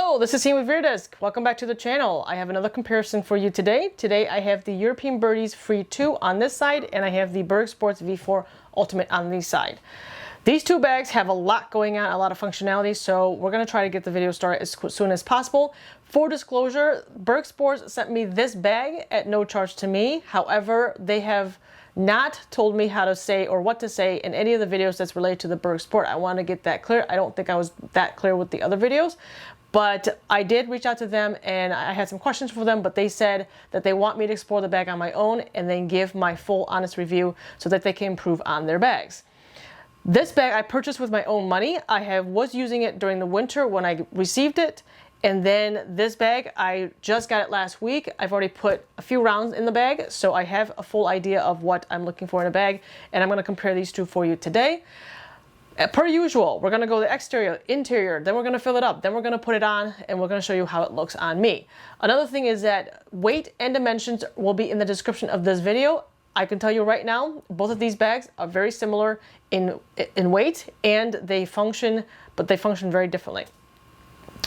Hello, this is Ian with Birdies. Welcome back to the channel. I have another comparison for you today. Today I have the European Birdies Frid II on this side and I have the Berg Sports V4 Ultimate on this side. These two bags have a lot going on, a lot of functionality, so we're going to try to get the video started as soon as possible. For disclosure, Berg Sports sent me this bag at no charge to me. However, they have not told me how to say or what to say in any of the videos that's related to the Berg Sport. I want to get that clear. I don't think I was that clear with the other videos, but I did reach out to them and I had some questions for them, but they said that they want me to explore the bag on my own and then give my full honest review so that they can improve on their bags. This bag I purchased with my own money. I was using it during the winter when I received it. And then this bag, I just got it last week. I've already put a few rounds in the bag, so I have a full idea of what I'm looking for in a bag, and I'm going to compare these two for you today. Per usual, we're going to go the exterior, interior, then we're going to fill it up, then we're going to put it on, and we're going to show you how it looks on me. Another thing is that weight and dimensions will be in the description of this video. I can tell you right now, both of these bags are very similar in weight, and they function, but they function very differently.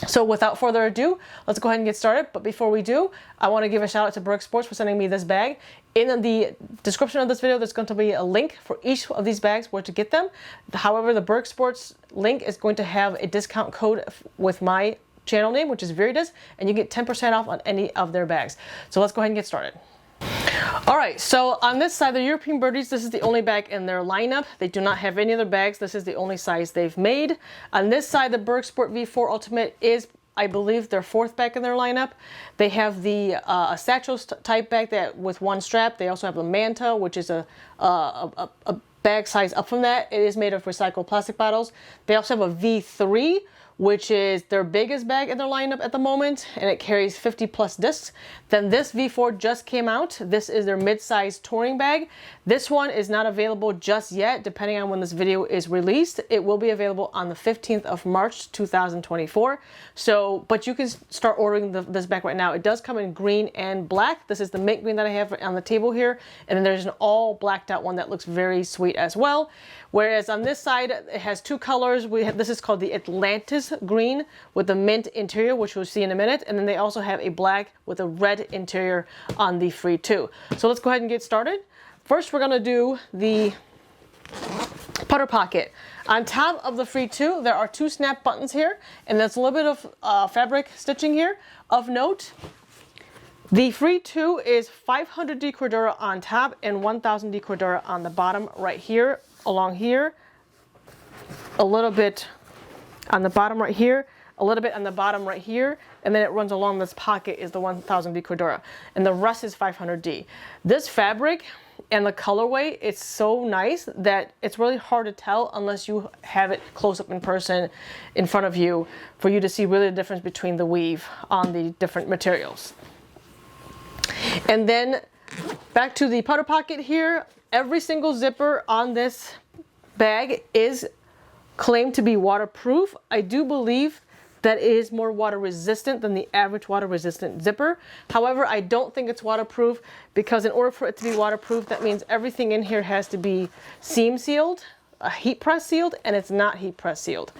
So without further ado, let's go ahead and get started. But before we do, I want to give a shout out to Berg Sports for sending me this bag. In the description of this video, there's going to be a link for each of these bags where to get them. However, the Berg Sports link is going to have a discount code with my channel name, which is Birdies, and you get 10% off on any of their bags. So let's go ahead and get started. Alright, so on this side, the European Birdies, this is the only bag in their lineup. They do not have any other bags. This is the only size they've made. On this side, the Berg Sport V4 Ultimate is, I believe, their fourth bag in their lineup. They have the satchel type bag that with one strap. They also have a Manta, which is a bag size up from that. It is made of recycled plastic bottles. They also have a V3, which is their biggest bag in their lineup at the moment, and it carries 50 plus discs. Then this V4 just came out. This is their mid-size touring bag. This one is not available just yet, depending on when this video is released. It will be available on the 15th of March, 2024. So, but you can start ordering this bag right now. It does come in green and black. This is the mint green that I have on the table here. And then there's an all blacked out one that looks very sweet as well. Whereas on this side, it has two colors. This is called the Atlantis green with the mint interior, which we'll see in a minute. And then they also have a black with a red interior on the Frid II. So let's go ahead and get started. First, we're going to do the putter pocket. On top of the Frid II, there are two snap buttons here, and there's a little bit of fabric stitching here. Of note, the Frid II is 500D Cordura on top and 1000D Cordura on the bottom right here, along here, a little bit on the bottom right here, a little bit on the bottom right here, and then it runs along this pocket is the 1000D Cordura, and the rest is 500D. This fabric and the colorway, it's so nice that it's really hard to tell unless you have it close up in person in front of you for you to see really the difference between the weave on the different materials. And then back to the putter pocket here. Every single zipper on this bag is claimed to be waterproof. I do believe that it is more water resistant than the average water resistant zipper. However, I don't think it's waterproof because in order for it to be waterproof, that means everything in here has to be seam sealed, heat press sealed, and it's not heat press sealed.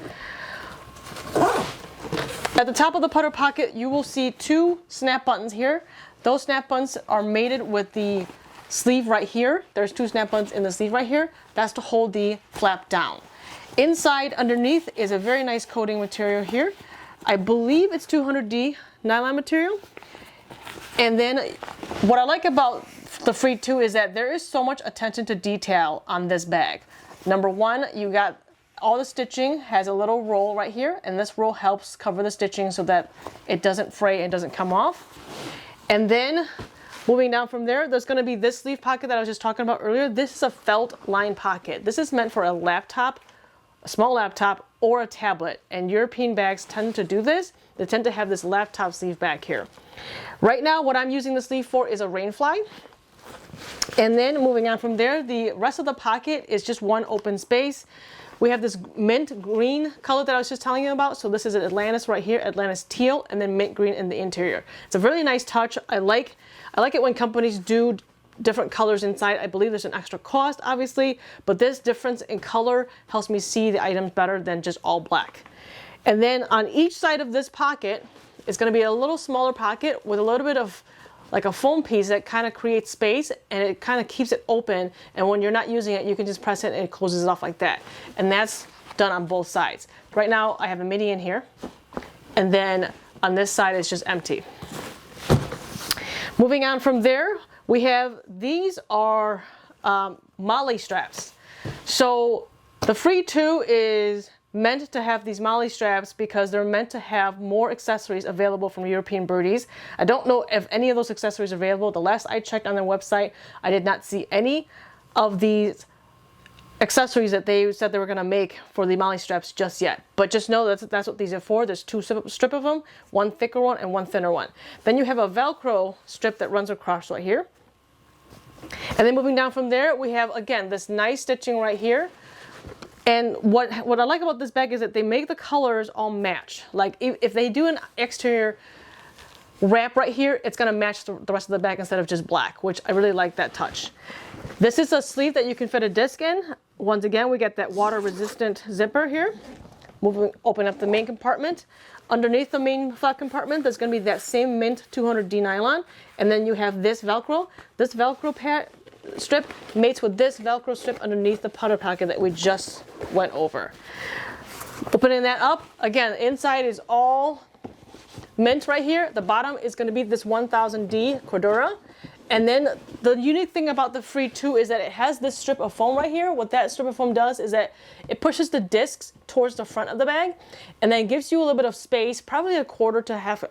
At the top of the putter pocket, you will see two snap buttons here. Those snap buttons are mated with the sleeve right here. There's two snap buttons in the sleeve right here. That's to hold the flap down. Inside, underneath, is a very nice coating material here. I believe it's 200D nylon material. And then what I like about the Frid II is that there is so much attention to detail on this bag. Number one, you got all the stitching has a little roll right here, and this roll helps cover the stitching so that it doesn't fray and doesn't come off. And then moving down from there, there's going to be this sleeve pocket that I was just talking about earlier. This is a felt line pocket. This is meant for a laptop, a small laptop, or a tablet. And European bags tend to do this. They tend to have this laptop sleeve back here. Right now, what I'm using the sleeve for is a rainfly. And then moving on from there, the rest of the pocket is just one open space. We have this mint green color that I was just telling you about. So this is an Atlantis right here, Atlantis teal, and then mint green in the interior. It's a really nice touch. I like it when companies do different colors inside. I believe there's an extra cost, obviously, but this difference in color helps me see the items better than just all black. And then on each side of this pocket, it's going to be a little smaller pocket with a little bit of like a foam piece that kind of creates space, and it kind of keeps it open. And when you're not using it, you can just press it and it closes it off like that. And that's done on both sides. Right now I have a mini in here, and then on this side it's just empty. Moving on from there, we have, these are molly straps. So the Frid II is meant to have these molly straps because they're meant to have more accessories available from European Birdies. I don't know if any of those accessories are available. The last I checked on their website, I did not see any of these accessories that they said they were going to make for the molly straps just yet. But just know that's what these are for. There's two strip of them, one thicker one and one thinner one. Then you have a Velcro strip that runs across right here. And then moving down from there, we have, again, this nice stitching right here. And what I like about this bag is that they make the colors all match. Like if they do an exterior wrap right here, it's going to match the rest of the bag instead of just black, which I really like that touch. This is a sleeve that you can fit a disc in. Once again, we get that water resistant zipper here. Open up the main compartment. Underneath the main flat compartment, there's going to be that same mint 200D nylon. And then you have this Velcro. This Velcro strip mates with this Velcro strip underneath the putter pocket that we just went over. Opening that up, again, inside is all mint right here. The bottom is going to be this 1000D Cordura. And then the unique thing about the Frid II is that it has this strip of foam right here. What that strip of foam does is that it pushes the discs towards the front of the bag, and then gives you a little bit of space, probably a quarter to half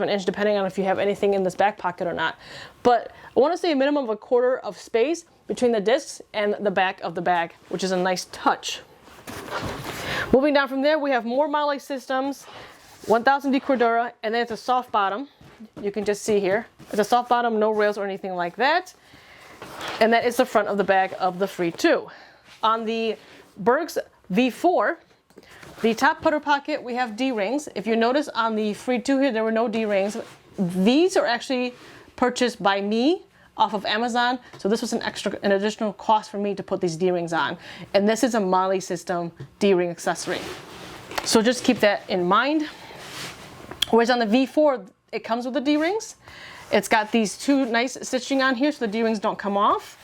an inch, depending on if you have anything in this back pocket or not. But I want to say a minimum of a quarter of space between the discs and the back of the bag, which is a nice touch. Moving down from there, we have more molly systems, 1000D Cordura, and then it's a soft bottom. You can just see here. It's a soft bottom, no rails or anything like that. And that is the front of the bag of the Frid II. On the Berg's V4, the top putter pocket, we have D-rings. If you notice on the Frid II here, there were no D-rings. These are actually purchased by me off of Amazon. So this was an additional cost for me to put these D-rings on. And this is a molly system D-ring accessory. So just keep that in mind. Whereas on the V4, it comes with the D-rings. It's got these two nice stitching on here so the D-rings don't come off.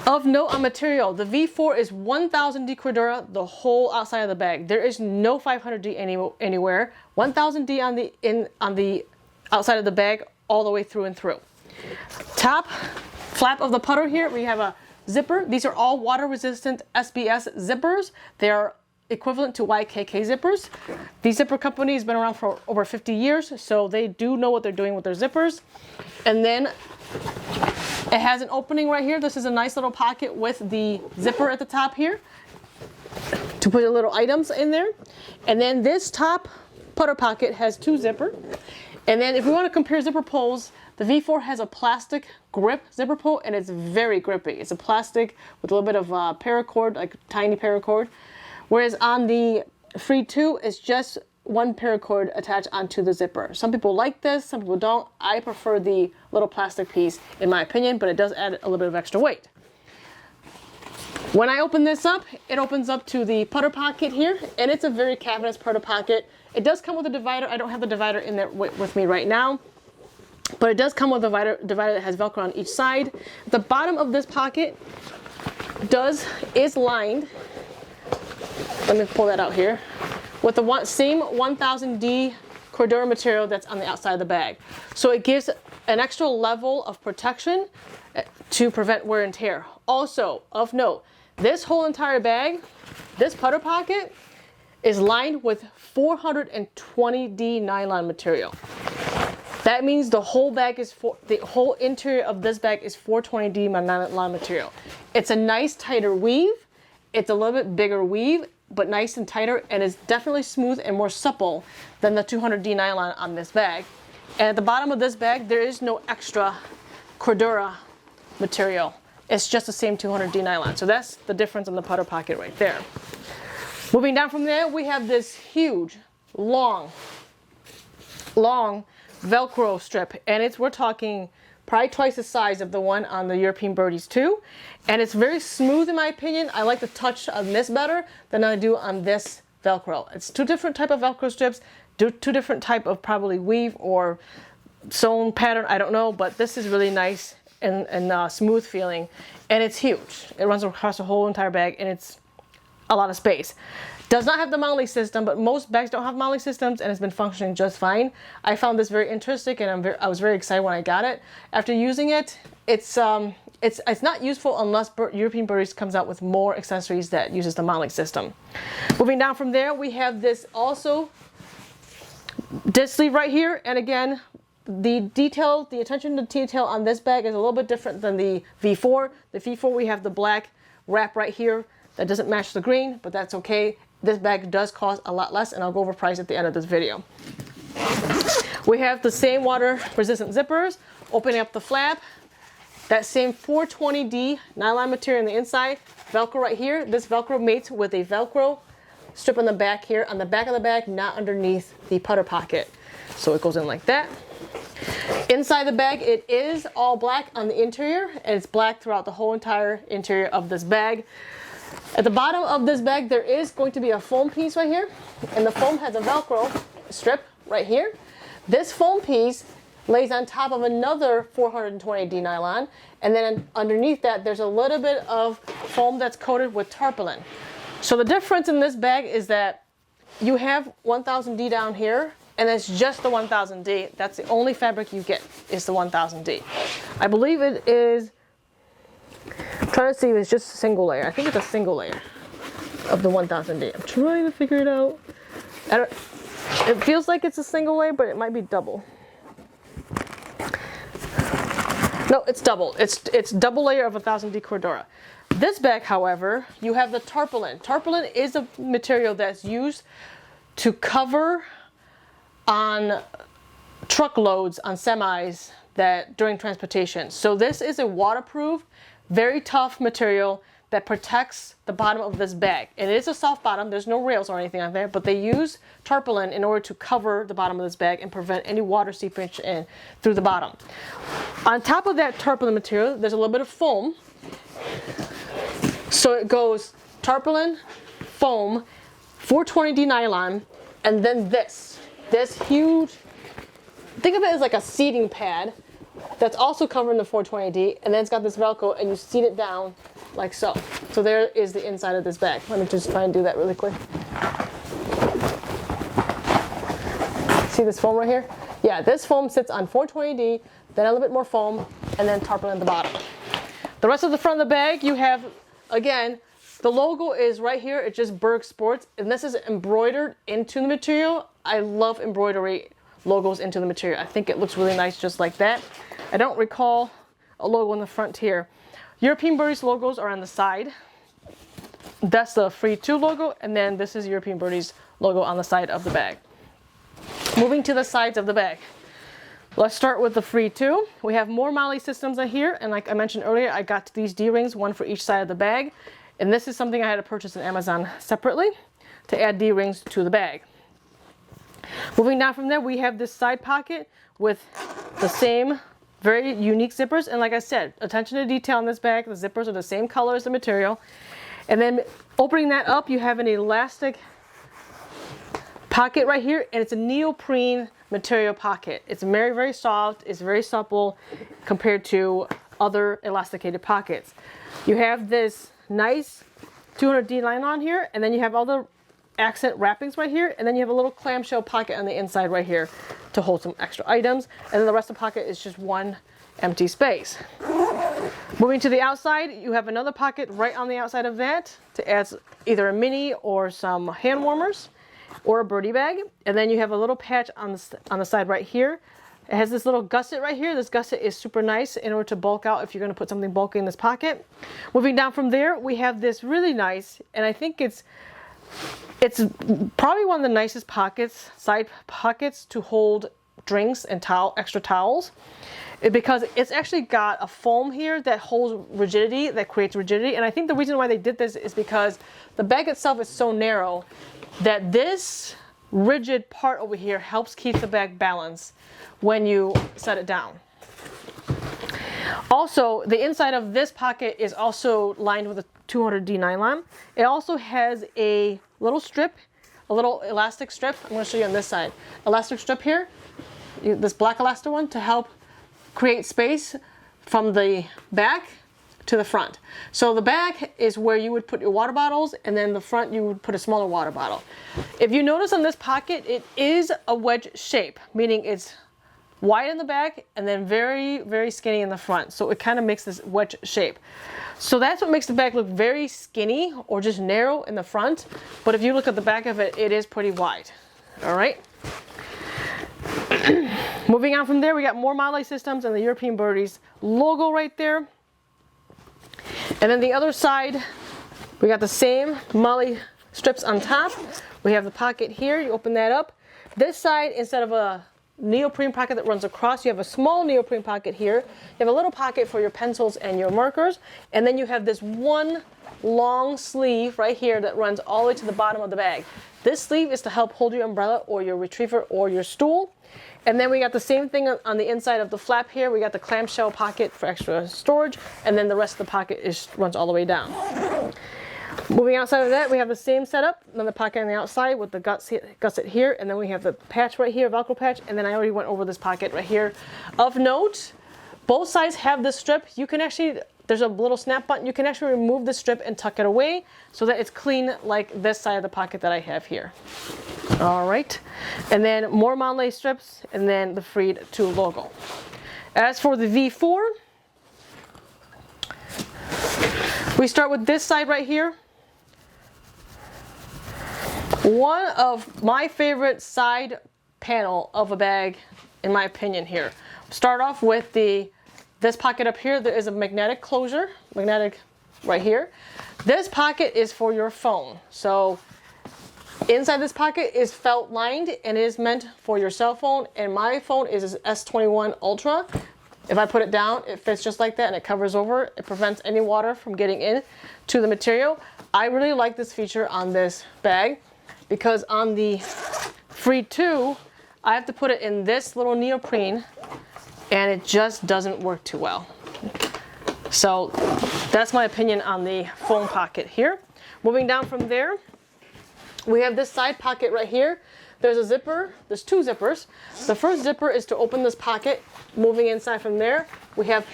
Of note on material, the V4 is 1000D Cordura, the whole outside of the bag. There is no 500D anywhere. 1000D on the outside of the bag all the way through and through. Top flap of the putter here, we have a zipper. These are all water resistant SBS zippers. They are equivalent to YKK zippers. The zipper company has been around for over 50 years, so they do know what they're doing with their zippers. And then it has an opening right here. This is a nice little pocket with the zipper at the top here to put your little items in there. And then this top putter pocket has two zipper. And then if we want to compare zipper pulls, the V4 has a plastic grip zipper pull, and it's very grippy. It's a plastic with a little bit of paracord, like tiny paracord. Whereas on the Frid II, it's just one paracord attached onto the zipper. Some people like this, some people don't. I prefer the little plastic piece in my opinion, but it does add a little bit of extra weight. When I open this up, it opens up to the putter pocket here, and it's a very cavernous putter pocket. It does come with a divider. I don't have the divider in there with me right now, but it does come with a divider that has Velcro on each side. The bottom of this pocket is lined. Let me pull that out here. With the same 1000D Cordura material that's on the outside of the bag. So it gives an extra level of protection to prevent wear and tear. Also, of note, this whole entire bag, this putter pocket, is lined with 420D nylon material. That means the whole bag is the whole interior of this bag is 420D nylon material. It's a nice tighter weave. It's a little bit bigger weave, but nice and tighter, and it's definitely smooth and more supple than the 200D nylon on this bag. And at the bottom of this bag, there is no extra Cordura material. It's just the same 200D nylon. So that's the difference in the putter pocket right there. Moving down from there, we have this huge, long Velcro strip, and we're talking probably twice the size of the one on the European Birdies 2. And it's very smooth in my opinion. I like the touch on this better than I do on this Velcro. It's two different type of Velcro strips, two different type of probably weave or sewn pattern, I don't know, but this is really nice and smooth feeling, and it's huge. It runs across the whole entire bag, and it's a lot of space. Does not have the mounting system, but most bags don't have mounting systems, and it's been functioning just fine. I found this very interesting, and I was very excited when I got it. After using it, it's not useful unless European Birdies comes out with more accessories that uses the mounting system. Moving down from there, we have this also disc sleeve right here, and again, the attention to detail on this bag is a little bit different than the V4. The V4, we have the black wrap right here that doesn't match the green, but that's okay. This bag does cost a lot less, and I'll go over price at the end of this video. We have the same water resistant zippers. Opening up the flap, that same 420D nylon material on the inside, Velcro right here. This Velcro mates with a Velcro strip on the back here, on the back of the bag, not underneath the putter pocket. So it goes in like that. Inside the bag, it is all black on the interior, and it's black throughout the whole entire interior of this bag. At the bottom of this bag, there is going to be a foam piece right here, and the foam has a Velcro strip right here. This foam piece lays on top of another 420D nylon, and then underneath that, there's a little bit of foam that's coated with tarpaulin. So the difference in this bag is that you have 1000D down here, and it's just the 1000D. That's the only fabric you get, is the 1000D. I believe it is, I'm trying to see if it's just a single layer. I think it's a single layer of the 1000D. I'm trying to figure it out. It feels like it's a single layer, but it might be double. No, it's double. It's double layer of 1000D Cordura. This bag, however, you have the tarpaulin. Tarpaulin is a material that's used to cover on truckloads, on semis, that during transportation. So this is a waterproof, very tough material that protects the bottom of this bag. It is a soft bottom, there's no rails or anything on there, but they use tarpaulin in order to cover the bottom of this bag and prevent any water seepage in through the bottom. On top of that tarpaulin material, there's a little bit of foam. So it goes tarpaulin, foam, 420D nylon, and then this huge, think of it as like a seating pad that's also covering the 420D, and then it's got this Velcro, and you seat it down like so. So there is the inside of this bag. Let me just try and do that really quick. See this foam right here? Yeah, this foam sits on 420D, then a little bit more foam, and then tarpaulin at the bottom. The rest of the front of the bag, you have, again, the logo is right here. It's just Berg Sports, and this is embroidered into the material. I love embroidery logos into the material. I think it looks really nice just like that. I don't recall a logo on the front here. European Birdies logos are on the side. That's the Frid II logo, and then this is European Birdies logo on the side of the bag. Moving to the sides of the bag. Let's start with the Frid II. We have more mounting systems in here, and like I mentioned earlier, I got these D-rings, one for each side of the bag. And this is something I had to purchase on Amazon separately to add D-rings to the bag. Moving down from there, we have this side pocket with the same very unique zippers. And like I said, attention to detail on this bag. The zippers are the same color as the material. And then opening that up, you have an elastic pocket right here, and it's a neoprene material pocket. It's very, very soft. It's very supple compared to other elasticated pockets. You have this nice 200D line on here, and then you have all the accent wrappings right here, and then you have a little clamshell pocket on the inside right here to hold some extra items, and then the rest of the pocket is just one empty space. Moving to the outside, you have another pocket right on the outside of that to add either a mini or some hand warmers or a birdie bag, and then you have a little patch on the side right here. It has this little gusset right here. This gusset is super nice in order to bulk out if you're going to put something bulky in this pocket. Moving down from there, we have this really nice, and I think it's probably one of the nicest pockets, side pockets to hold drinks and extra towels, because it's actually got a foam here that holds rigidity, that creates rigidity. And I think the reason why they did this is because the bag itself is so narrow that this rigid part over here helps keep the bag balanced when you set it down. Also, the inside of this pocket is also lined with a 200D nylon. It also has a little strip a little elastic strip. I'm going to show you on this side. Elastic strip here, this black elastic one, to help create space from the back to the front. So the back is where you would put your water bottles, and then the front you would put a smaller water bottle. If you notice on this pocket, it is a wedge shape, meaning it's wide in the back and then very, very skinny in the front. So it kind of makes this wedge shape. So that's what makes the bag look very skinny or just narrow in the front. But if you look at the back of it, it is pretty wide. All right. Moving on from there, we got more Molle Systems and the European Birdies logo right there. And then the other side, we got the same Molle strips on top. We have the pocket here. You open that up. This side, instead of a neoprene pocket that runs across, you have a small neoprene pocket here. You have a little pocket for your pencils and your markers. And then you have this one long sleeve right here that runs all the way to the bottom of the bag. This sleeve is to help hold your umbrella or your retriever or your stool. And then we got the same thing on the inside of the flap here. We got the clamshell pocket for extra storage, and then the rest of the pocket runs all the way down. Moving outside of that, we have the same setup. Another pocket on the outside with the gusset here, and then we have the patch right here, Velcro patch, and then I already went over this pocket right here. Of note, both sides have this strip. You can actually, there's a little snap button. You can actually remove the strip and tuck it away so that it's clean like this side of the pocket that I have here. All right, and then more Molle strips, and then the Frid II logo. As for the V4, we start with this side right here. One of my favorite side panel of a bag, in my opinion here. Start off with this pocket up here. There is a magnetic closure, magnetic right here. This pocket is for your phone. So inside this pocket is felt lined and is meant for your cell phone. And my phone is an S21 Ultra. If I put it down, it fits just like that and it covers over. It prevents any water from getting in to the material. I really like this feature on this bag because on the Frid II, I have to put it in this little neoprene and it just doesn't work too well. So that's my opinion on the phone pocket here. Moving down from there, we have this side pocket right here. There's a zipper, there's two zippers. The first zipper is to open this pocket. Moving inside from there, we have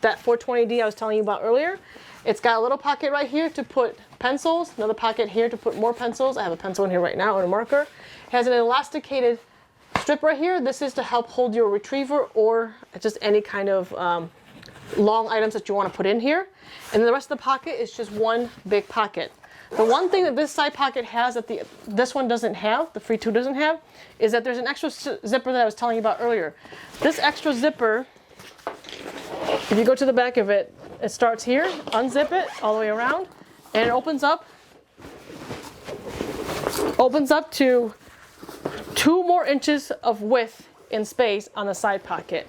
that 420D I was telling you about earlier. It's got a little pocket right here to put pencils, another pocket here to put more pencils. I have a pencil in here right now and a marker. It has an elasticated strip right here. This is to help hold your retriever or just any kind of long items that you want to put in here. And then the rest of the pocket is just one big pocket. The one thing that this side pocket has that this one doesn't have, the Frid II doesn't have, is that there's an extra zipper that I was telling you about earlier. This extra zipper, if you go to the back of it, it starts here, unzip it all the way around, and it opens up to 2 more inches of width in space on the side pocket.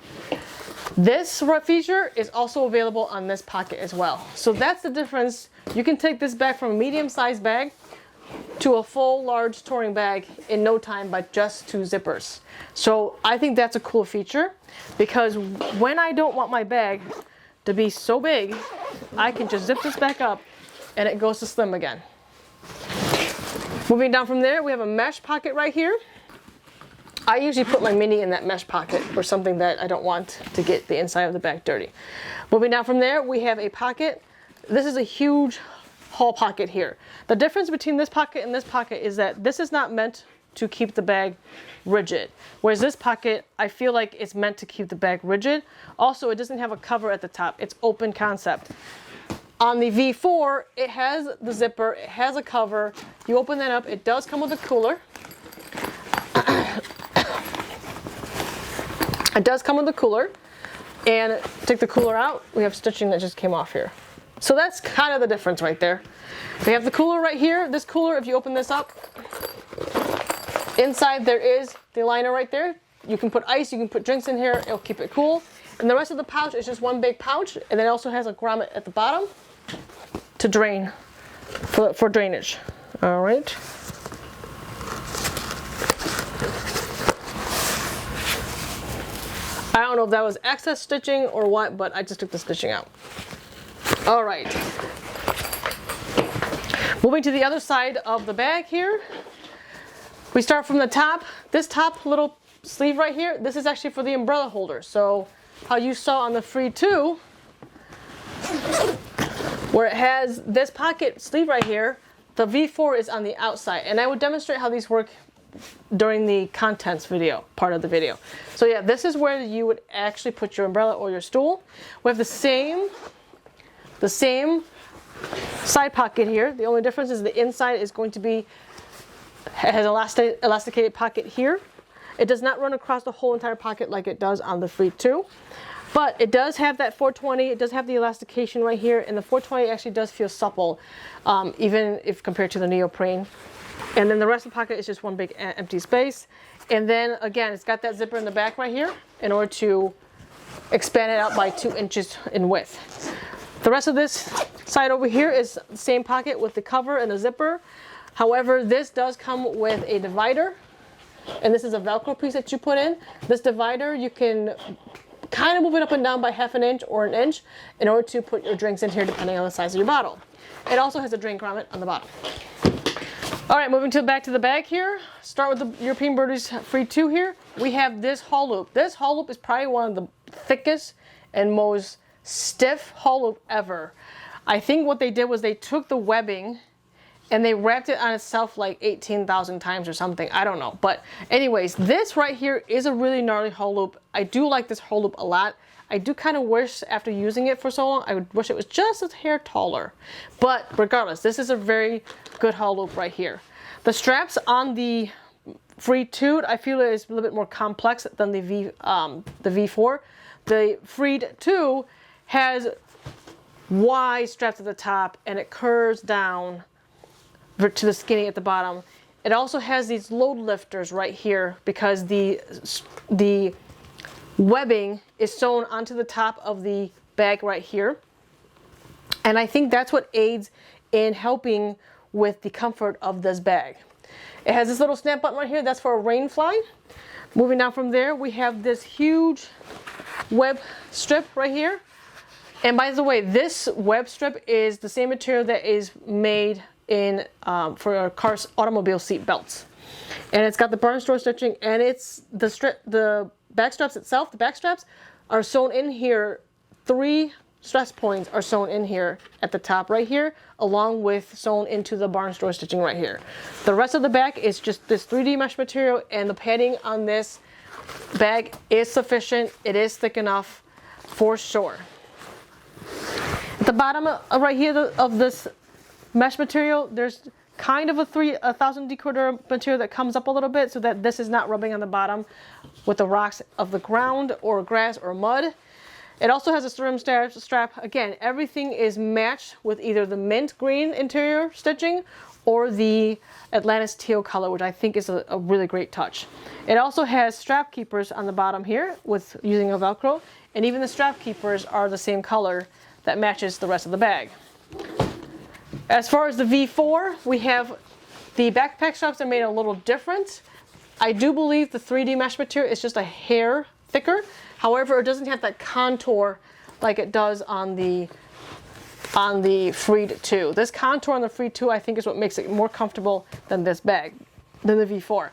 This feature is also available on this pocket as well. So that's the difference. You can take this bag from a medium-sized bag to a full large touring bag in no time by just 2 zippers. So I think that's a cool feature because when I don't want my bag to be so big, I can just zip this back up and it goes to slim again. Moving down from there, we have a mesh pocket right here. I usually put my mini in that mesh pocket or something that I don't want to get the inside of the bag dirty. Moving down from there, we have a pocket. This is a huge haul pocket here. The difference between this pocket and this pocket is that this is not meant to keep the bag rigid. Whereas this pocket, I feel like it's meant to keep the bag rigid. Also, it doesn't have a cover at the top. It's open concept. On the V4, it has the zipper, it has a cover. You open that up, it does come with a cooler. It does come with a cooler, and take the cooler out, we have stitching that just came off here. So that's kind of the difference right there. We have the cooler right here. This cooler, if you open this up, inside there is the liner right there. You can put ice, you can put drinks in here, it'll keep it cool. And the rest of the pouch is just one big pouch, and then it also has a grommet at the bottom to drain, for drainage. All right. I don't know if that was excess stitching or what, but I just took the stitching out. All right. Moving to the other side of the bag here. We start from the top. This top little sleeve right here, this is actually for the umbrella holder. So how you saw on the Frid II, where it has this pocket sleeve right here, the V4 is on the outside. And I would demonstrate how these work during the contents video, part of the video. So yeah, this is where you would actually put your umbrella or your stool. We have the same side pocket here. The only difference is the inside is going to be, it has elasticated pocket here. It does not run across the whole entire pocket like it does on the Frid II. But it does have that 420, it does have the elastication right here, and the 420 actually does feel supple, even if compared to the neoprene. And then the rest of the pocket is just one big empty space. And then again, it's got that zipper in the back right here in order to expand it out by 2 inches in width. The rest of this side over here is the same pocket with the cover and the zipper. However, this does come with a divider, and this is a Velcro piece that you put in. This divider, you can kind of move it up and down by 1/2 inch or 1 inch in order to put your drinks in here depending on the size of your bottle. It also has a drink grommet on the bottom. All right, moving back to the bag here. Start with the European Birdies Frid II here. We have this hull loop. This hull loop is probably one of the thickest and most stiff hull loop ever. I think what they did was they took the webbing and they wrapped it on itself like 18,000 times or something. I don't know. But anyways, this right here is a really gnarly hull loop. I do like this hull loop a lot. I do kind of wish after using it for so long, I would wish it was just a hair taller. But regardless, this is a very good hull loop right here. The straps on the Frid II, I feel is a little bit more complex than the V4. The Frid II has wide straps at the top and it curves down to the skinny at the bottom. It also has these load lifters right here because the webbing is sewn onto the top of the bag right here. And I think that's what aids in helping with the comfort of this bag. It has this little snap button right here, that's for a rain fly. Moving down from there, we have this huge web strip right here. And by the way, this web strip is the same material that is made in for our car's automobile seat belts. And it's got the barn store stitching, and it's the back straps itself, the back straps are sewn in here. 3 stress points are sewn in here at the top right here, along with sewn into the barn store stitching right here. The rest of the back is just this 3D mesh material, and the padding on this bag is sufficient. It is thick enough for sure. At the bottom right here of this mesh material, there's kind of a 1000 decoder material that comes up a little bit so that this is not rubbing on the bottom with the rocks of the ground or grass or mud. It also has a rim strap. Again, everything is matched with either the mint green interior stitching or the Atlantis teal color, which I think is a really great touch. It also has strap keepers on the bottom here with using a Velcro, and even the strap keepers are the same color that matches the rest of the bag. As far as the V4, we have the backpack straps are made a little different. I do believe the 3D mesh material is just a hair thicker. However, it doesn't have that contour like it does on the Frid II. This contour on the Frid II I think is what makes it more comfortable than this bag, than the V4.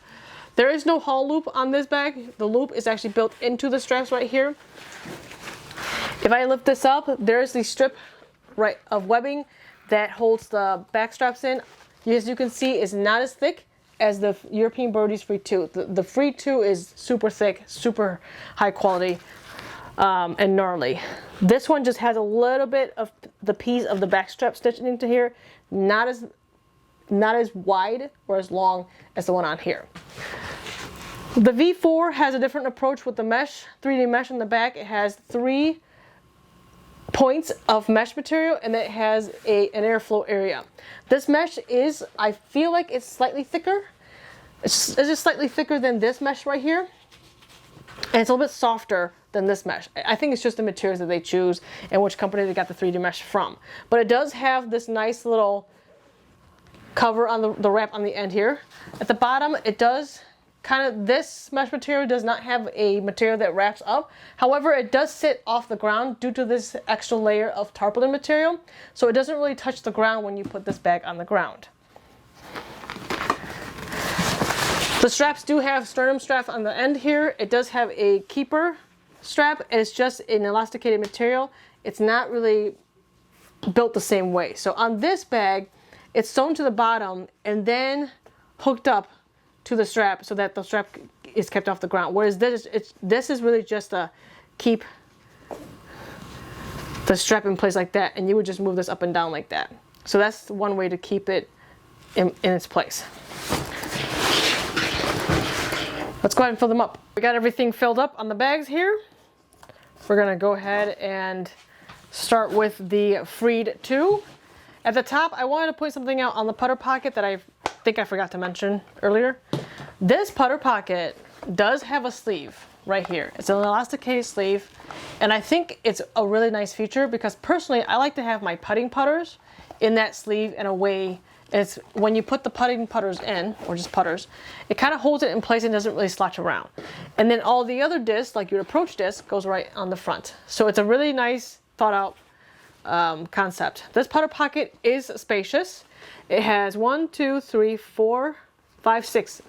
There is no hull loop on this bag. The loop is actually built into the straps right here. If I lift this up, there's the strip right of webbing that holds the back straps in. As you can see, it's not as thick as the European Birdies Frid II. The Frid II is super thick, super high quality, and gnarly. This one just has a little bit of the piece of the back strap stitched into here, not as wide or as long as the one on here. The V4 has a different approach with the mesh, 3D mesh on the back. It has 3 points of mesh material, and it has an airflow area. This mesh is, I feel like it's slightly thicker. It's just slightly thicker than this mesh right here. And it's a little bit softer than this mesh. I think it's just the materials that they choose and which company they got the 3D mesh from. But it does have this nice little cover on the wrap on the end here. At the bottom, it does this mesh material does not have a material that wraps up. However, it does sit off the ground due to this extra layer of tarpaulin material. So it doesn't really touch the ground when you put this bag on the ground. The straps do have sternum straps on the end here. It does have a keeper strap, and it's just an elasticated material. It's not really built the same way. So on this bag, it's sewn to the bottom and then hooked up to the strap so that the strap is kept off the ground. Whereas this is really just to keep the strap in place like that, and you would just move this up and down like that. So that's one way to keep it in its place. Let's go ahead and fill them up. We got everything filled up on the bags here. We're gonna go ahead and start with the Frid II. At the top, I wanted to point something out on the putter pocket that I think I forgot to mention earlier. This putter pocket does have a sleeve right here. It's an elasticated sleeve, and I think it's a really nice feature because personally, I like to have my putting putters in that sleeve in a way. It's when you put the putting putters in, or just putters, it kind of holds it in place and doesn't really slouch around. And then all the other discs, like your approach disc, goes right on the front. So it's a really nice, thought out concept. This putter pocket is spacious. It has 1, 2, 3, 4, 5, 6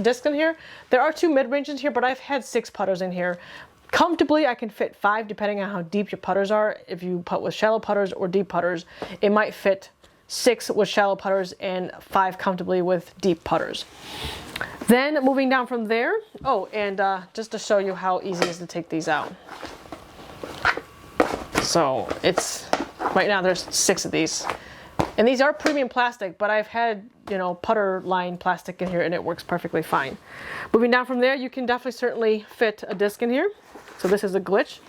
discs in here. There are 2 mid-range in here, but I've had 6 putters in here. Comfortably, I can fit 5 depending on how deep your putters are. If you putt with shallow putters or deep putters, it might fit 6 with shallow putters and 5 comfortably with deep putters. Then moving down from there, oh, and just to show you how easy it is to take these out. So it's, right now there's 6 of these. And these are premium plastic, but I've had, you know, putter line plastic in here and it works perfectly fine. Moving down from there, you can definitely certainly fit a disc in here. So this is a glitch,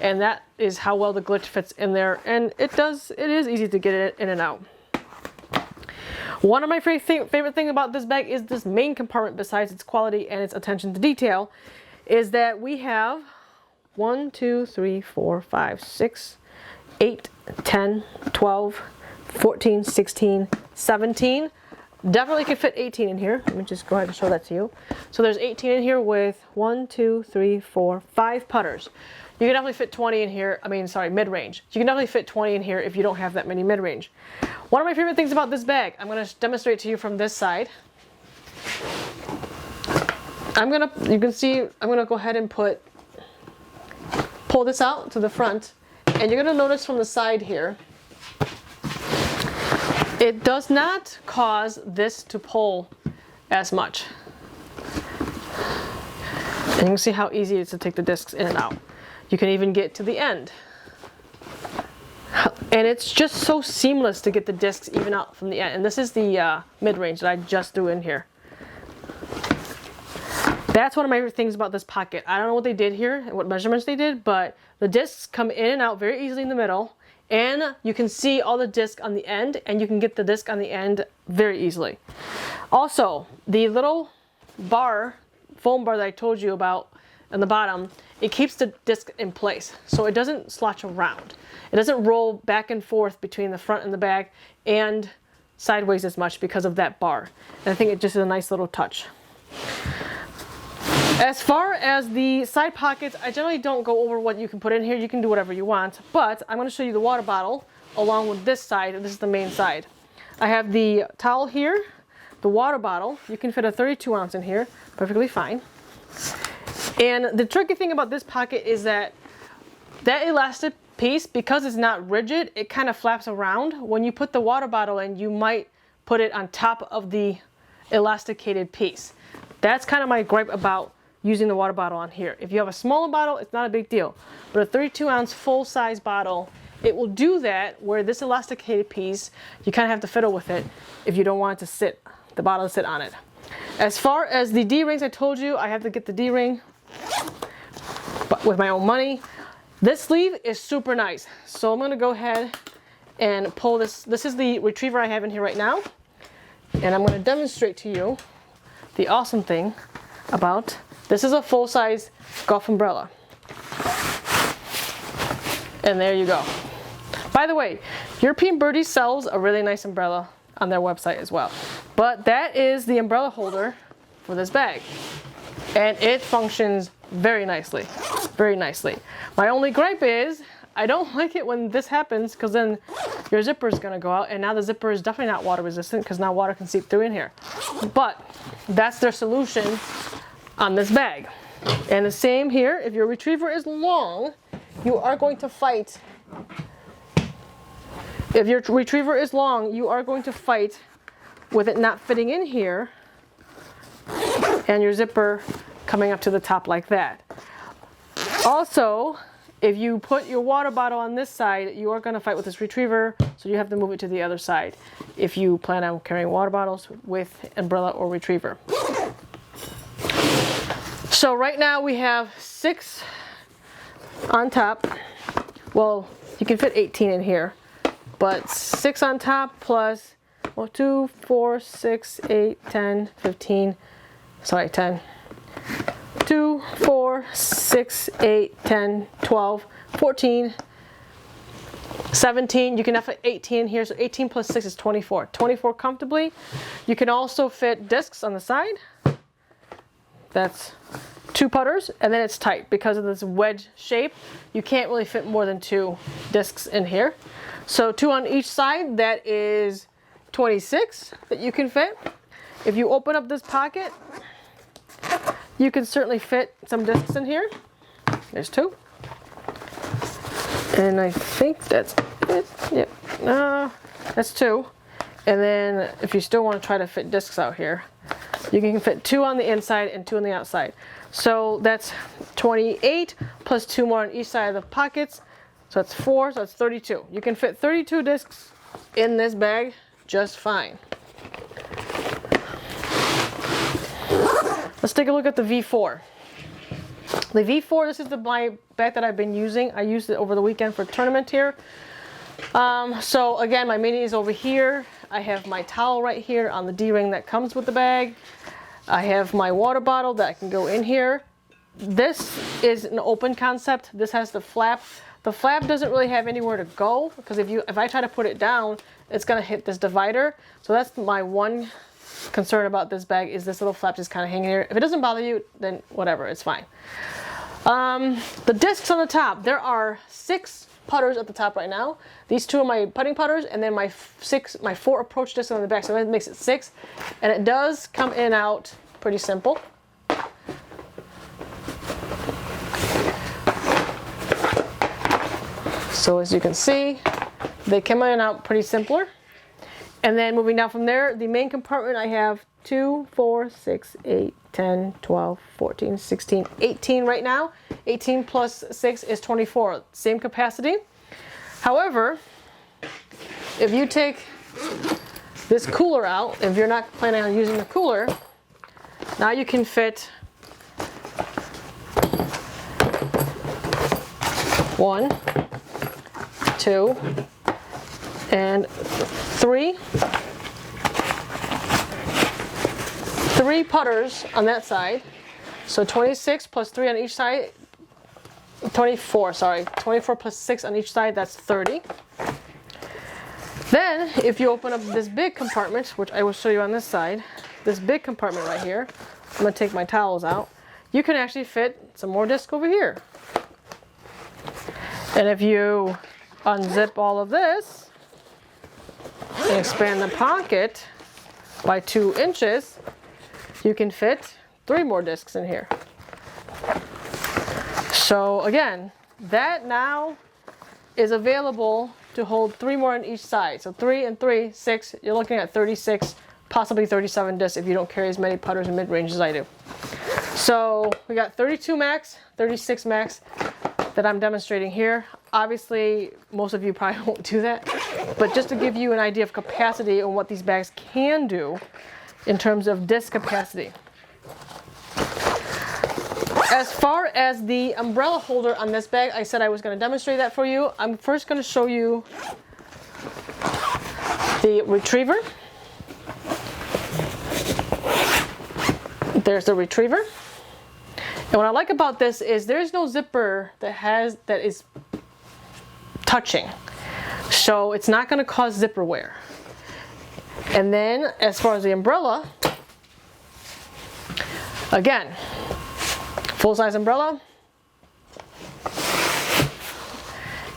and that is how well the glitch fits in there. And it is easy to get it in and out. One of my favorite thing about this bag is this main compartment, besides its quality and its attention to detail, is that we have 1, 2, 3, 4, 5, 6, 8, 10, 12, 14, 16, 17. Definitely could fit 18 in here. Let me just go ahead and show that to you. So there's 18 in here with 1, 2, 3, 4, 5 putters. You can definitely fit 20 in here. I mean, sorry, mid-range. You can definitely fit 20 in here if you don't have that many mid-range. One of my favorite things about this bag, I'm going to demonstrate to you from this side. You can see, I'm going to go ahead and pull this out to the front, and you're going to notice from the side here, it does not cause this to pull as much. And you can see how easy it is to take the discs in and out. You can even get to the end. And it's just so seamless to get the discs even out from the end. And this is the mid-range that I just threw in here. That's one of my favorite things about this pocket. I don't know what they did here and what measurements they did, but the discs come in and out very easily in the middle. And you can see all the discs on the end, and you can get the disc on the end very easily. Also, the little bar, foam bar that I told you about on the bottom, it keeps the disc in place, so it doesn't slouch around. It doesn't roll back and forth between the front and the back and sideways as much because of that bar. And I think it just is a nice little touch. As far as the side pockets, I generally don't go over what you can put in here. You can do whatever you want, but I'm going to show you the water bottle along with this side. This is the main side. I have the towel here, the water bottle. You can fit a 32 ounce in here, perfectly fine. And the tricky thing about this pocket is that elastic piece, because it's not rigid, it kind of flaps around. When you put the water bottle in, you might put it on top of the elasticated piece. That's kind of my gripe about using the water bottle on here. If you have a smaller bottle, it's not a big deal. But a 32 ounce full size bottle, it will do that, where this elasticated piece, you kind of have to fiddle with it if you don't want it to sit, the bottle to sit on it. As far as the D-rings, I told you I have to get the D-ring with my own money. This sleeve is super nice. So I'm going to go ahead and pull this. This is the retriever I have in here right now. And I'm going to demonstrate to you the awesome thing about this is a full-size golf umbrella. And there you go. By the way, European Birdies sells a really nice umbrella on their website as well. But that is the umbrella holder for this bag. And it functions very nicely, very nicely. My only gripe is I don't like it when this happens, because then your zipper is going to go out, and now the zipper is definitely not water resistant because now water can seep through in here. But that's their solution on this bag. And the same here, if your retriever is long, you are going to fight. If your retriever is long, you are going to fight with it not fitting in here and your zipper coming up to the top like that. Also, if you put your water bottle on this side, you are going to fight with this retriever, so you have to move it to the other side if you plan on carrying water bottles with umbrella or retriever. So right now we have 6 on top. Well, you can fit 18 in here, but 6 on top plus 2, 4, 6, 8, 10, 15, sorry, 10. 2, 4, 6, 8, 10, 12, 14, 17. You can have 18 here, so 18 plus 6 is 24. 24 comfortably. You can also fit discs on the side. That's 2 putters, and then it's tight because of this wedge shape. You can't really fit more than 2 discs in here. So 2 on each side, that is 26 that you can fit. If you open up this pocket, you can certainly fit some discs in here. There's 2. And I think that's it. Yep. That's 2. And then if you still want to try to fit discs out here, you can fit 2 on the inside and 2 on the outside. So that's 28 plus 2 more on each side of the pockets. So that's 4, so that's 32. You can fit 32 discs in this bag just fine. Let's take a look at the V4. The V4, this is my bag that I've been using. I used it over the weekend for a tournament here. So again, my mini is over here. I have my towel right here on the D-ring that comes with the bag. I have my water bottle that can go in here. This is an open concept. This has the flap. The flap doesn't really have anywhere to go because if I try to put it down, it's gonna hit this divider. So that's my one concern about this bag, is this little flap just kind of hanging here. If it doesn't bother you, then whatever, it's fine. The discs on the top, there are 6 putters at the top right now. These 2 are my putting putters, and then my 4 approach discs on the back, so that makes it 6. And it does come in and out pretty simple. So as you can see, they come in and out pretty simpler. And then moving down from there, the main compartment, I have 2, 4, 6, 8, 10, 12, 14, 16, 18 right now. 18 plus 6 is 24, same capacity. However, if you take this cooler out, if you're not planning on using the cooler, now you can fit 1, 2, and 3 putters on that side. So 26 plus 3 on each side, 24, sorry. 24 plus 6 on each side, that's 30. Then, if you open up this big compartment, which I will show you on this side, this big compartment right here, I'm going to take my towels out, you can actually fit some more discs over here. And if you unzip all of this and expand the pocket by 2 inches, you can fit 3 more discs in here. So again, that now is available to hold 3 more on each side. So 3 and 3, 6, you're looking at 36, possibly 37 discs if you don't carry as many putters in mid-range as I do. So we got 32 max, 36 max that I'm demonstrating here. Obviously, most of you probably won't do that, but just to give you an idea of capacity and what these bags can do in terms of disc capacity. As far as the umbrella holder on this bag, I said I was going to demonstrate that for you. I'm first going to show you the retriever. There's the retriever. And what I like about this is there's no zipper that is touching. So it's not going to cause zipper wear. And then as far as the umbrella, again, full-size umbrella.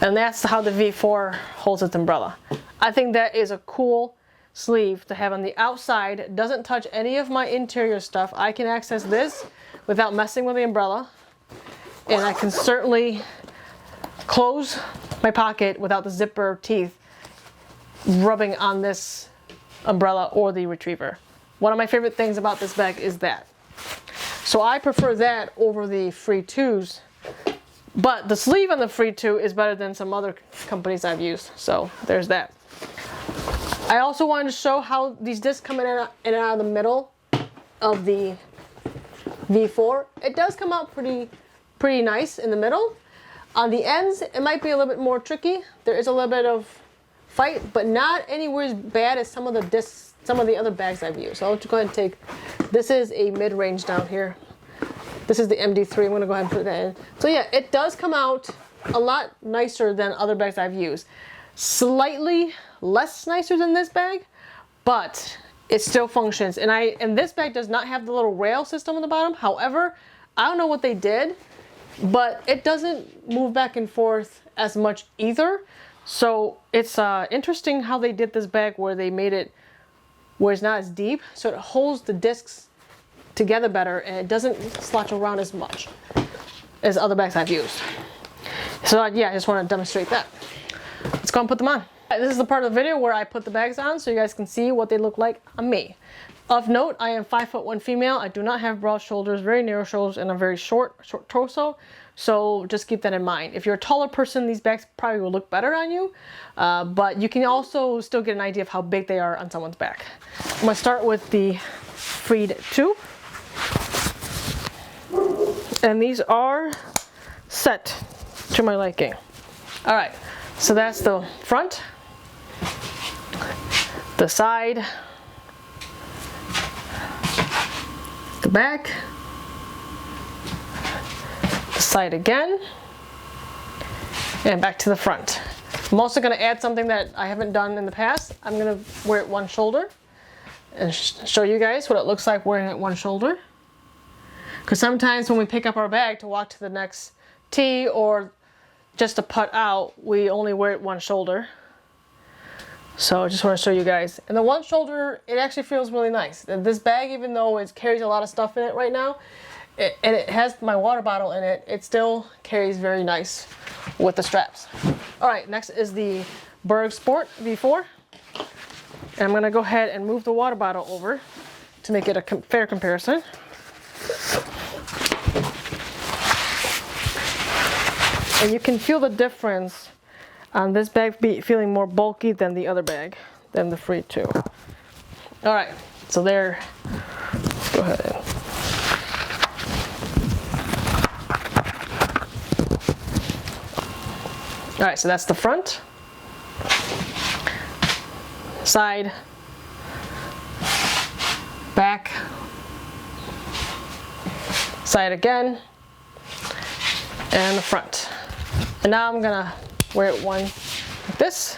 And that's how the V4 holds its umbrella. I think that is a cool sleeve to have on the outside. It doesn't touch any of my interior stuff. I can access this without messing with the umbrella, and I can certainly close my pocket without the zipper teeth rubbing on this umbrella or the retriever. One of my favorite things about this bag is that. So I prefer that over the Frid IIs, but the sleeve on the Frid II is better than some other companies I've used. So there's that. I also wanted to show how these discs come in and out of the middle of the V4. It does come out pretty nice in the middle. On the ends, it might be a little bit more tricky. There is a little bit of fight, but not anywhere as bad as some of the discs, some of the other bags I've used. So I'll just go ahead and take, this is a mid-range down here. This is the MD3. I'm going to go ahead and put that in. So yeah, it does come out a lot nicer than other bags I've used. Slightly less nicer than this bag, but it still functions. And this bag does not have the little rail system on the bottom. However, I don't know what they did, but it doesn't move back and forth as much either. So it's interesting how they did this bag where they made it where it's not as deep, so it holds the discs together better and it doesn't slouch around as much as other bags I've used. So yeah, I just want to demonstrate that. Let's go and put them on. This is the part of the video where I put the bags on so you guys can see what they look like on me. Of note, I am 5'1" female. I do not have broad shoulders, very narrow shoulders, and a very short torso. So just keep that in mind. If you're a taller person, these bags probably will look better on you, but you can also still get an idea of how big they are on someone's back. I'm gonna start with the Frid II. And these are set to my liking. All right, so that's the front, the side, the back, the side again, and back to the front. I'm also going to add something that I haven't done in the past. I'm going to wear it one shoulder and show you guys what it looks like wearing it one shoulder. Because sometimes when we pick up our bag to walk to the next tee or just to putt out, we only wear it one shoulder. So I just want to show you guys. And the one shoulder, it actually feels really nice. This bag, even though it carries a lot of stuff in it right now, and it has my water bottle in it, it still carries very nice with the straps. All right, next is the Berg Sport V4. And I'm going to go ahead and move the water bottle over to make it a fair comparison. And you can feel the difference on this bag feeling more bulky than the other bag, than the Frid II. All right, so there, go ahead and. All right, so that's the front, side, back, side again, and the front. And now I'm gonna wear it one like this.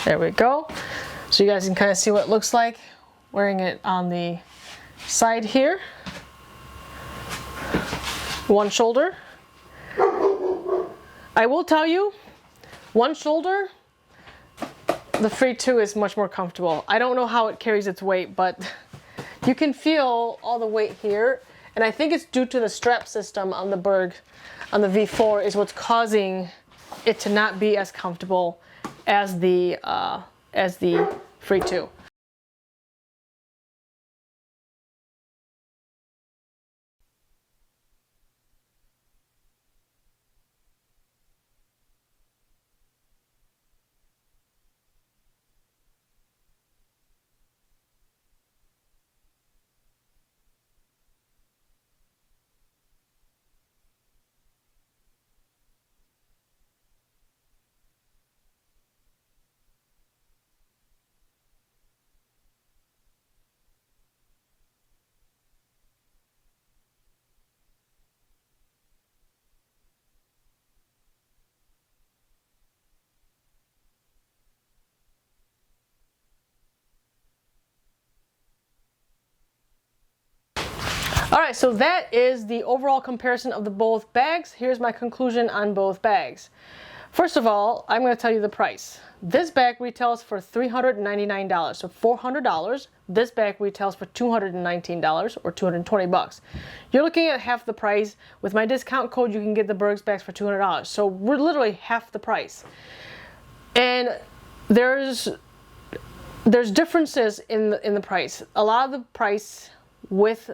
There we go. So you guys can kind of see what it looks like wearing it on the side here. One shoulder. I will tell you, one shoulder, the Frid II is much more comfortable. I don't know how it carries its weight, but you can feel all the weight here. And I think it's due to the strap system on the Berg, on the V4, is what's causing it to not be as comfortable as the Frid II. All right, so that is the overall comparison of the both bags. Here's my conclusion on both bags. First of all, I'm going to tell you the price. this bag retails for $399, so $400. This bag retails for $219 or 220 bucks. You're looking at half the price. With my discount code, you can get the Berg's bags for $200. So we're literally half the price. And there's differences in the price. A lot of the price with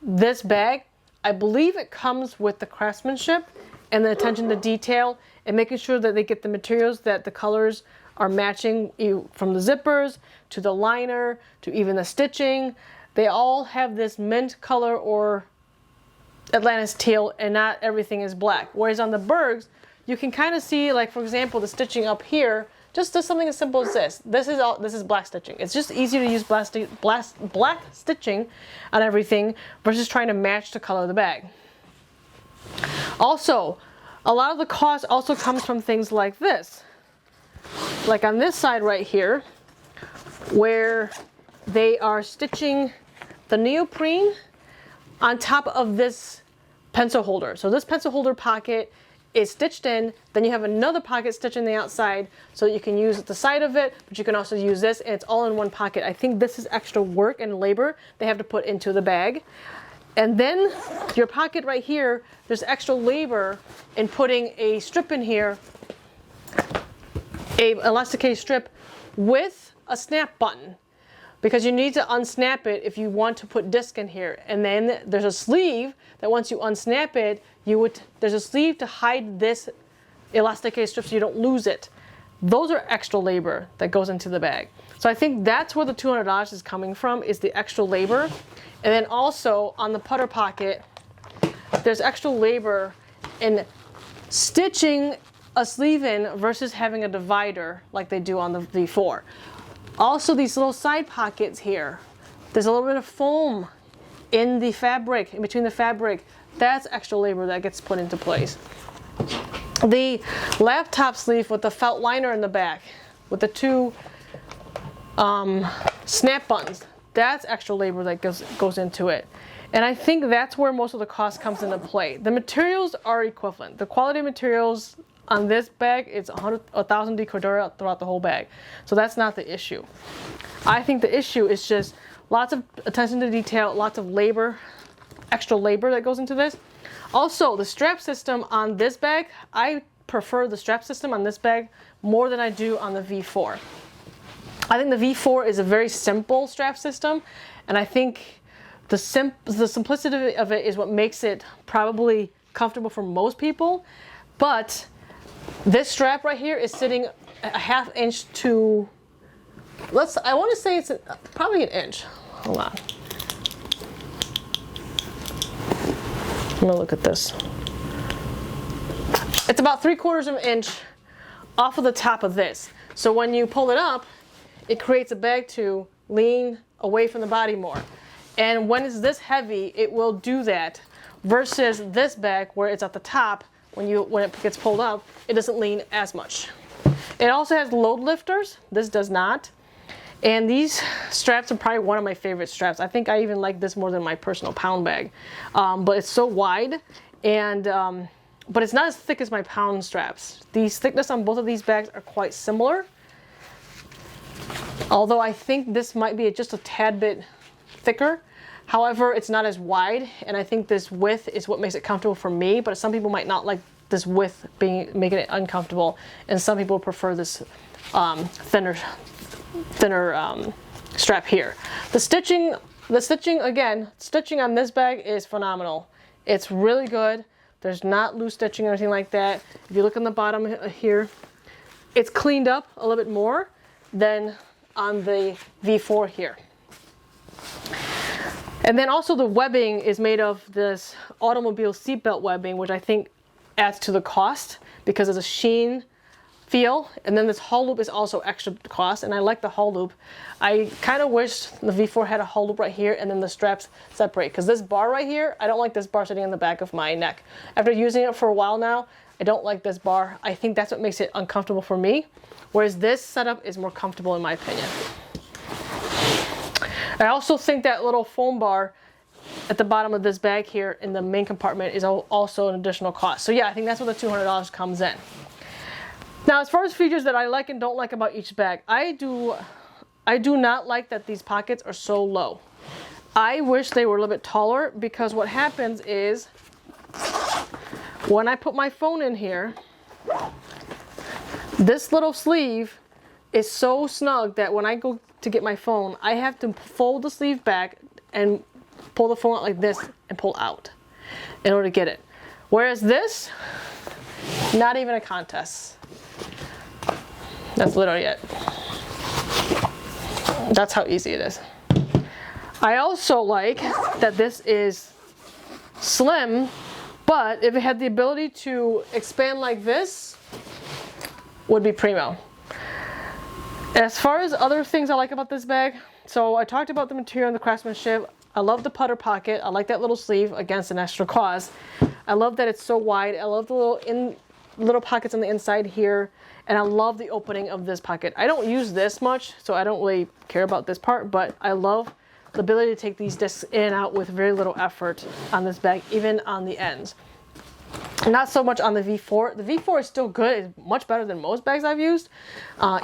this bag, I believe it comes with the craftsmanship and the attention to detail and making sure that they get the materials, that the colors are matching, from the zippers to the liner to even the stitching. They all have this mint color or Atlantis teal, and not everything is black. Whereas on the Bergs, you can kind of see, like for example, the stitching up here. Just do something as simple as this. This is black stitching. It's just easier to use black stitching on everything versus trying to match the color of the bag. Also, a lot of the cost also comes from things like this. Like on this side right here, where they are stitching the neoprene on top of this pencil holder. So this pencil holder pocket is stitched in, then you have another pocket stitched in the outside so that you can use the side of it, but you can also use this, and it's all in one pocket. I think this is extra work and labor they have to put into the bag. And then your pocket right here, there's extra labor in putting a strip in here, a elasticated strip with a snap button, because you need to unsnap it if you want to put disc in here. And then there's a sleeve that once you unsnap it, there's a sleeve to hide this elasticated strip so you don't lose it. Those are extra labor that goes into the bag. So I think that's where the $200 is coming from, is the extra labor. And then also on the putter pocket, there's extra labor in stitching a sleeve in versus having a divider like they do on the V4. Also, these little side pockets here, there's a little bit of foam in the fabric, in between the fabric. That's extra labor that gets put into place. The laptop sleeve with the felt liner in the back, with the two snap buttons, that's extra labor that goes into it. And I think that's where most of the cost comes into play. The materials are equivalent. The quality of materials on this bag, it's 1,000 de Cordura throughout the whole bag. So that's not the issue. I think the issue is just lots of attention to detail, lots of labor, extra labor that goes into this. Also, the strap system on this bag, I prefer the strap system on this bag more than I do on the V4. I think the V4 is a very simple strap system, and I think the simplicity of it is what makes it probably comfortable for most people. But this strap right here is sitting a 1/2 inch to, I want to say it's probably an inch. Hold on. I'm gonna look at this. It's about 3/4 of an inch off of the top of this. So when you pull it up, it creates a bag to lean away from the body more. And when it's this heavy, it will do that, versus this bag where it's at the top. When it gets pulled up, it doesn't lean as much. It also has load lifters. This does not. And these straps are probably one of my favorite straps. I think I even like this more than my personal pound bag. But it's so wide, and but it's not as thick as my pound straps. The thickness on both of these bags are quite similar. Although I think this might be just a tad bit thicker. However, it's not as wide, and I think this width is what makes it comfortable for me, but some people might not like this width making it uncomfortable, and some people prefer this thinner strap here. The stitching on this bag is phenomenal. It's really good. There's not loose stitching or anything like that. If you look on the bottom here, it's cleaned up a little bit more than on the V4 here. And then also the webbing is made of this automobile seatbelt webbing, which I think adds to the cost because it's a sheen feel. And then this hull loop is also extra cost, and I like the hull loop. I kind of wish the V4 had a hull loop right here and then the straps separate, because this bar right here, I don't like this bar sitting on the back of my neck. After using it for a while now, I don't like this bar. I think that's what makes it uncomfortable for me, whereas this setup is more comfortable in my opinion. I also think that little foam bar at the bottom of this bag here in the main compartment is also an additional cost. So yeah, I think that's where the $200 comes in. Now, as far as features that I like and don't like about each bag, I do not like that these pockets are so low. I wish they were a little bit taller, because what happens is when I put my phone in here, this little sleeve is so snug that when I go to get my phone, I have to fold the sleeve back and pull the phone out like this and pull out in order to get it. Whereas this, not even a contest. That's literally it. That's how easy it is. I also like that this is slim, but if it had the ability to expand like this, would be primo. As far as other things I like about this bag, so I talked about the material and the craftsmanship. I love the putter pocket. I like that little sleeve, against an extra cost. I love that it's so wide. I love the little pockets on the inside here. And I love the opening of this pocket. I don't use this much, so I don't really care about this part, but I love the ability to take these discs in and out with very little effort on this bag, even on the ends. Not so much on the V4. The V4 is still good. It's much better than most bags I've used,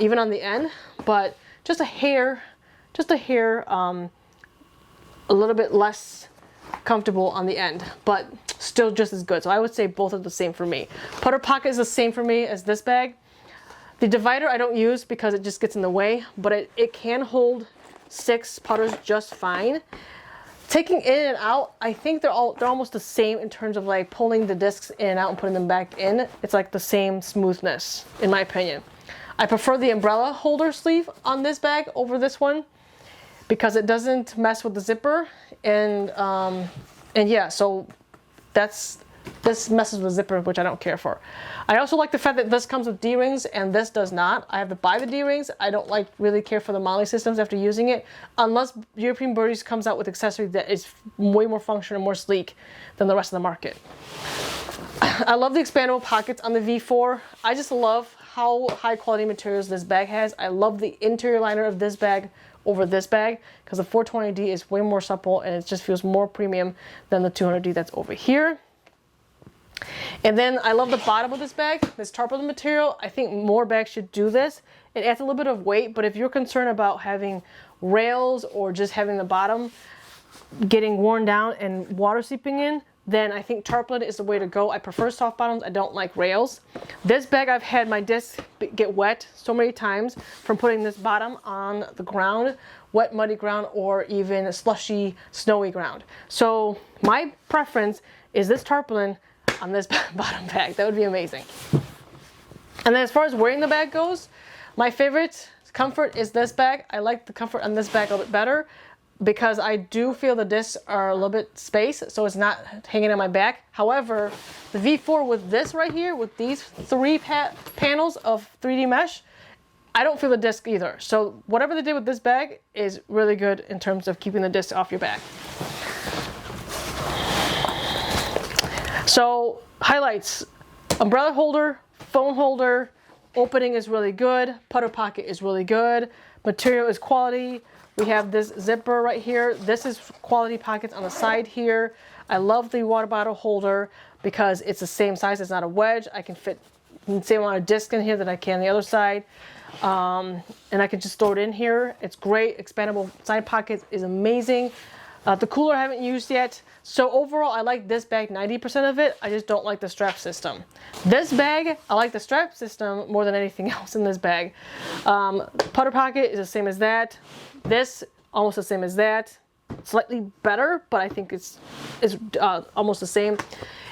even on the end, but just a hair, a little bit less comfortable on the end, but still just as good. So I would say both are the same for me. Putter pocket is the same for me as this bag. The divider I don't use because it just gets in the way, but it can hold 6 putters just fine. Taking in and out, I think they're almost the same in terms of like pulling the discs in and out and putting them back in. It's like the same smoothness, in my opinion. I prefer the umbrella holder sleeve on this bag over this one because it doesn't mess with the zipper, and yeah, so this messes with the zipper, which I don't care for. I also like the fact that this comes with D-rings and this does not. I have to buy the D-rings. I don't really care for the mounting systems after using it, unless European Birdies comes out with accessories that is way more functional and more sleek than the rest of the market. I love the expandable pockets on the V4. I just love how high quality materials this bag has. I love the interior liner of this bag over this bag because the 420D is way more supple and it just feels more premium than the 200D that's over here. And then I love the bottom of this bag, this tarpaulin material. I think more bags should do this. It adds a little bit of weight, but if you're concerned about having rails or just having the bottom getting worn down and water seeping in, then I think tarpaulin is the way to go. I prefer soft bottoms. I don't like rails. This bag, I've had my disc get wet so many times from putting this bottom on the ground, wet, muddy ground, or even a slushy, snowy ground. So my preference is this tarpaulin on this bottom bag. That would be amazing. And then as far as wearing the bag goes, my favorite comfort is this bag. I like the comfort on this bag a little bit better because I do feel the discs are a little bit spaced, so it's not hanging on my back. However, the V4 with this right here, with these 3 panels of 3D mesh, I don't feel the disc either. So whatever they did with this bag is really good in terms of keeping the disc off your back. So highlights: umbrella holder, phone holder, opening is really good, putter pocket is really good, material is quality. We have this zipper right here. This is quality pockets on the side here. I love the water bottle holder because it's the same size. It's not a wedge. I can fit the same amount of disc in here that I can on the other side. And I can just throw it in here. It's great. Expandable side pockets is amazing. The cooler I haven't used yet. So overall, I like this bag 90% of it. I just don't like the strap system. This bag, I like the strap system more than anything else in this bag. Putter pocket is the same as that. This, almost the same as that. Slightly better, but I think it's almost the same.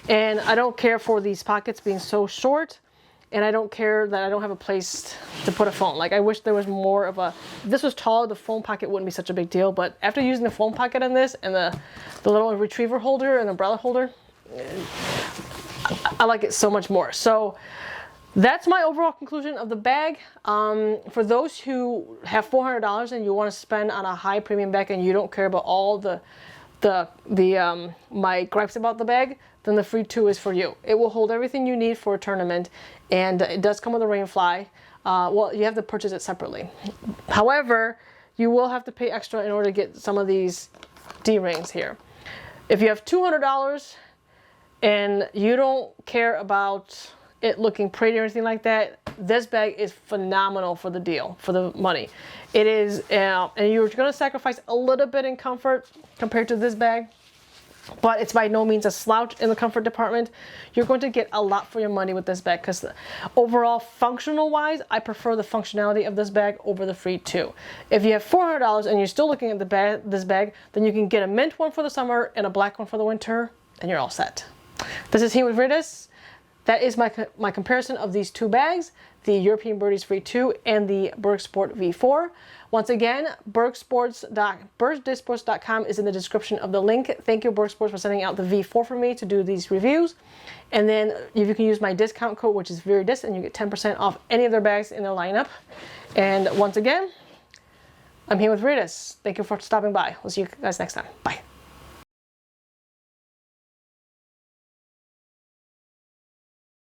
And I don't care for these pockets being so short. And I don't care that I don't have a place to put a phone. Like, I wish there was more of a, if this was taller, the phone pocket wouldn't be such a big deal. But after using the phone pocket on this and the little retriever holder and umbrella holder, I like it so much more. So that's my overall conclusion of the bag. For those who have $400 and you want to spend on a high premium bag and you don't care about all my gripes about the bag, then the Frid II is for you. It will hold everything you need for a tournament, and it does come with a rainfly. Well, you have to purchase it separately. However, you will have to pay extra in order to get some of these D-rings here. If you have $200 and you don't care about it looking pretty or anything like that, this bag is phenomenal for the deal, for the money. It is, and you're going to sacrifice a little bit in comfort compared to this bag, but it's by no means a slouch in the comfort department. You're going to get a lot for your money with this bag, because overall, functional wise, I prefer the functionality of this bag over the Frid II. If you have $400 and you're still looking at this bag, then you can get a mint one for the summer and a black one for the winter, and you're all set. This is Team with Birdies. That is my comparison of these two bags, the European Birdies Frid II and the Berg Sport V4. Once again, BergDiscSports.com is in the description of the link. Thank you, Berg Sports, for sending out the V4 for me to do these reviews. And then you can use my discount code, which is Birdies, and you get 10% off any of their bags in their lineup. And once again, I'm here with Birdies. Thank you for stopping by. We'll see you guys next time. Bye.